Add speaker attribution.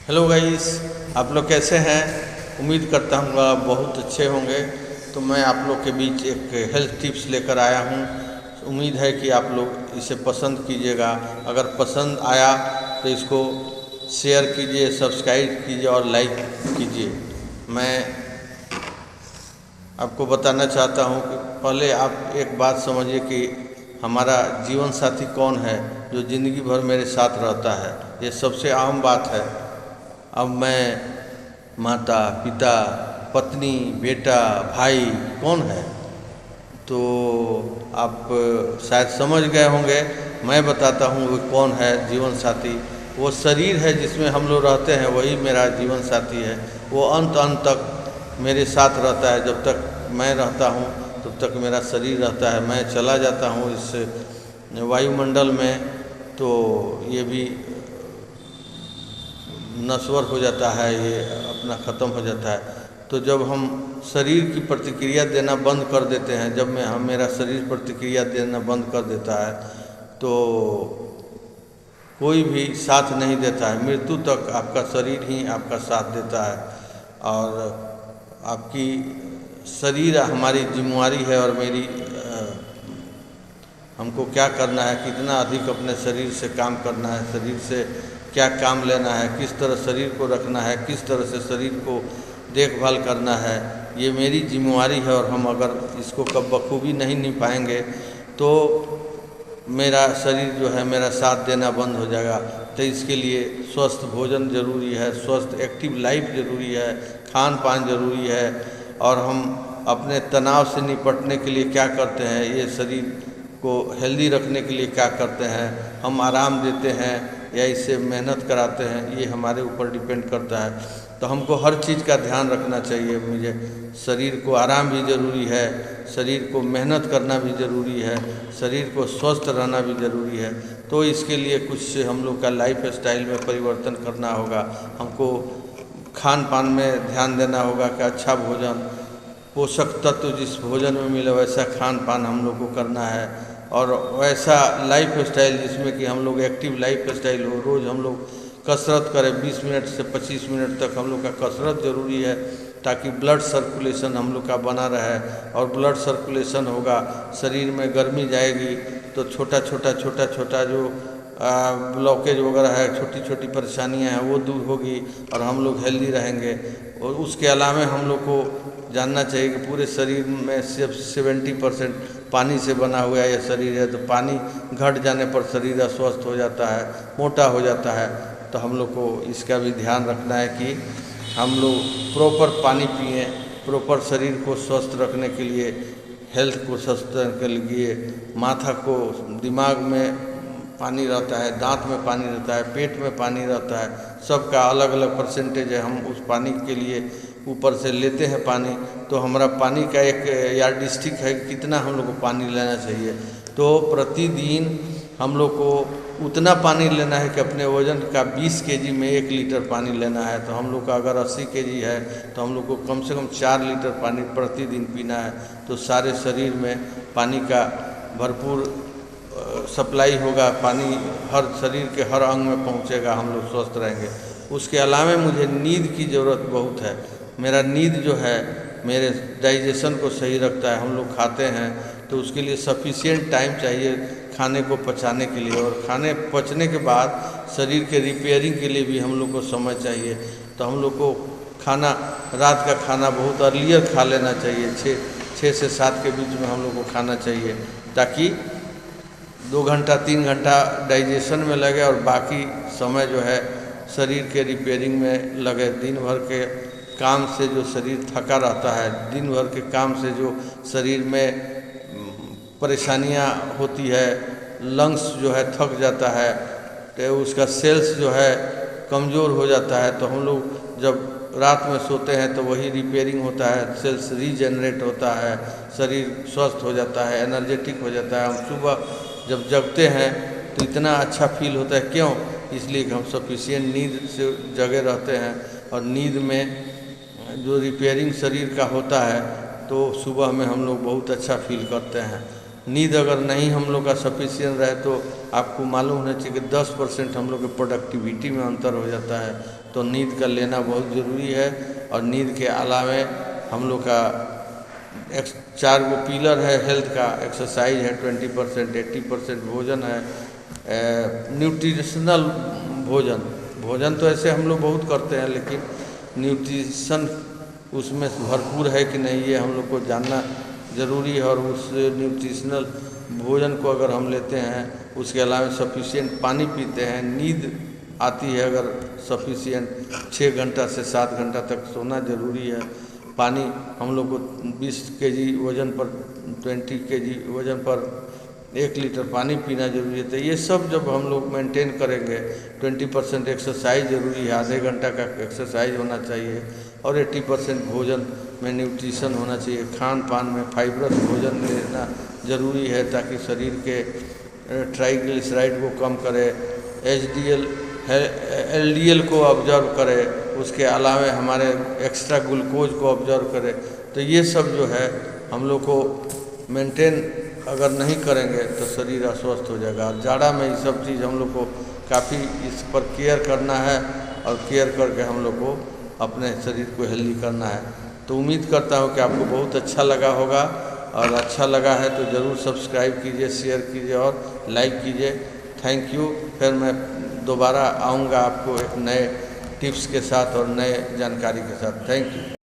Speaker 1: Hello guys, आप लोग कैसे हैं। उम्मीद करता हूँ आप बहुत अच्छे होंगे। तो मैं आप लोग के बीच एक हेल्थ टिप्स लेकर आया हूँ। उम्मीद है कि आप लोग इसे पसंद कीजिएगा। अगर पसंद आया तो इसको शेयर कीजिए, सब्सक्राइब कीजिए और लाइक कीजिए। मैं आपको बताना चाहता हूँ कि पहले आप एक बात समझिए कि हमारा जीवन साथी कौन है जो ज़िंदगी भर मेरे साथ रहता है। ये सबसे आम बात है। अब मैं माता पिता पत्नी बेटा भाई कौन है तो आप शायद समझ गए होंगे। मैं बताता हूँ वो कौन है जीवन साथी। वो शरीर है जिसमें हम लोग रहते हैं, वही मेरा जीवन साथी है। वो अंत अंत तक मेरे साथ रहता है। जब तक मैं रहता हूँ तब तक मेरा शरीर रहता है। मैं चला जाता हूँ इस वायुमंडल में तो ये भी नश्वर हो जाता है, ये अपना ख़त्म हो जाता है। तो जब हम शरीर की प्रतिक्रिया देना बंद कर देते हैं, जब मेरा शरीर प्रतिक्रिया देना बंद कर देता है तो कोई भी साथ नहीं देता है। मृत्यु तक आपका शरीर ही आपका साथ देता है। और आपकी शरीर हमारी जिम्मेवारी है और मेरी हमको क्या करना है, कितना अधिक अपने शरीर से काम करना है, शरीर से क्या काम लेना है, किस तरह शरीर को रखना है, किस तरह से शरीर को देखभाल करना है, ये मेरी जिम्मेवारी है। और हम अगर इसको कब बखूबी नहीं निभाएंगे तो मेरा शरीर जो है मेरा साथ देना बंद हो जाएगा। तो इसके लिए स्वस्थ भोजन ज़रूरी है, स्वस्थ एक्टिव लाइफ ज़रूरी है, खान पान ज़रूरी है। और हम अपने तनाव से निपटने के लिए क्या करते हैं, ये शरीर को हेल्दी रखने के लिए क्या करते हैं, हम आराम देते हैं या इससे मेहनत कराते हैं, ये हमारे ऊपर डिपेंड करता है। तो हमको हर चीज़ का ध्यान रखना चाहिए। मुझे शरीर को आराम भी ज़रूरी है, शरीर को मेहनत करना भी ज़रूरी है, शरीर को स्वस्थ रहना भी ज़रूरी है। तो इसके लिए कुछ हम लोग का लाइफ स्टाइल में परिवर्तन करना होगा। हमको खान पान में ध्यान देना होगा कि अच्छा भोजन, पोषक तत्व जिस भोजन में मिले वैसा खान पान हम लोग को करना है। और वैसा लाइफ स्टाइल जिसमें कि हम लोग एक्टिव लाइफ स्टाइल हो। रोज़ हम लोग कसरत करें, 20 मिनट से 25 मिनट तक हम लोग का कसरत ज़रूरी है ताकि ब्लड सर्कुलेशन हम लोग का बना रहे। और ब्लड सर्कुलेशन होगा, शरीर में गर्मी जाएगी तो छोटा छोटा जो ब्लॉकेज वगैरह है, छोटी छोटी परेशानियां हैं वो दूर होगी और हम लोग हेल्दी रहेंगे। और उसके अलावा हम लोग को जानना चाहिए कि पूरे शरीर में सिर्फ 70% पानी से बना हुआ यह शरीर है। तो पानी घट जाने पर शरीर अस्वस्थ हो जाता है, मोटा हो जाता है। तो हम लोग को इसका भी ध्यान रखना है कि हम लोग प्रॉपर पानी पिएं, प्रॉपर शरीर को स्वस्थ रखने के लिए, हेल्थ को स्वस्थ रखने के लिए। माथा को, दिमाग में पानी रहता है, दांत में पानी रहता है, पेट में पानी रहता है, सबका अलग अलग परसेंटेज है। हम उस पानी के लिए ऊपर से लेते हैं पानी। तो हमारा पानी का एक यार्डस्टिक है कितना हम लोग को पानी लेना चाहिए। तो प्रतिदिन हम लोग को उतना पानी लेना है कि अपने वज़न का 20 केजी में 1 लीटर पानी लेना है। तो हम लोग का अगर 80 केजी है तो हम लोग को कम से कम 4 लीटर पानी प्रतिदिन पीना है। तो सारे शरीर में पानी का भरपूर सप्लाई होगा, पानी हर शरीर के हर अंग में पहुंचेगा, हम लोग स्वस्थ रहेंगे। उसके अलावा मुझे नींद की ज़रूरत बहुत है। मेरा नींद जो है मेरे डाइजेशन को सही रखता है। हम लोग खाते हैं तो उसके लिए सफिशिएंट टाइम चाहिए खाने को पचाने के लिए। और खाने पचने के बाद शरीर के रिपेयरिंग के लिए भी हम लोग को समय चाहिए। तो हम लोग को खाना, रात का खाना बहुत अर्लियर खा लेना चाहिए। 6 से 7 के बीच में हम लोग को खाना चाहिए ताकि 2 घंटा 3 घंटा डाइजेशन में लगे और बाकी समय जो है शरीर के रिपेयरिंग में लगे। दिन भर के काम से जो शरीर थका रहता है, दिन भर के काम से जो शरीर में परेशानियां होती है, लंग्स जो है थक जाता है, तो उसका सेल्स जो है कमज़ोर हो जाता है। तो हम लोग जब रात में सोते हैं तो वही रिपेयरिंग होता है, सेल्स रीजनरेट होता है, शरीर स्वस्थ हो जाता है, एनर्जेटिक हो जाता है। हम सुबह जब जगते हैं तो इतना अच्छा फील होता है। क्यों? इसलिए कि हम सफिशिएंट नींद से जगे रहते हैं। और नींद में जो रिपेयरिंग शरीर का होता है तो सुबह में हम लोग बहुत अच्छा फील करते हैं। नींद अगर नहीं हम लोग का सफिशिएंट रहे तो आपको मालूम होना चाहिए कि 10% हम लोग के प्रोडक्टिविटी में अंतर हो जाता है। तो नींद का लेना बहुत ज़रूरी है। और नींद के अलावे हम लोग का 4 गो पिलर है हेल्थ का। एक्सरसाइज है 20%, 80% भोजन है, न्यूट्रिशनल भोजन तो ऐसे हम लोग बहुत करते हैं, लेकिन न्यूट्रिशन उसमें भरपूर है कि नहीं ये हम लोग को जानना ज़रूरी है। और उस न्यूट्रिशनल भोजन को अगर हम लेते हैं, उसके अलावा सफिशिएंट पानी पीते हैं, नींद आती है अगर सफिशिएंट 6 घंटा से 7 घंटा तक सोना ज़रूरी है। पानी हम लोग को 20 केजी वज़न पर 20 केजी वज़न पर 1 लीटर पानी पीना जरूरी है। तो ये सब जब हम लोग मेंटेन करेंगे, 20% एक्सरसाइज ज़रूरी है, आधे घंटा का एक्सरसाइज होना चाहिए, और 80% भोजन में न्यूट्रिशन होना चाहिए। खान पान में फाइबरस भोजन लेना ज़रूरी है ताकि शरीर के ट्राइग्लिसराइड को कम करे, LDL को ऑब्जर्व करे, उसके अलावा हमारे एक्स्ट्रा ग्लूकोज को ऑब्जर्व करे। तो ये सब जो है हम लोग को मेंटेन अगर नहीं करेंगे तो शरीर अस्वस्थ हो जाएगा। और जाड़ा में ये सब चीज़ हम लोग को काफ़ी इस पर केयर करना है, और केयर करके हम लोग को अपने शरीर को हेल्दी करना है। तो उम्मीद करता हूँ कि आपको बहुत अच्छा लगा होगा, और अच्छा लगा है तो ज़रूर सब्सक्राइब कीजिए, शेयर कीजिए और लाइक कीजिए। Thank you. फिर मैं दोबारा आऊँगा आपको एक नए टिप्स के साथ और नए जानकारी के साथ। Thank you.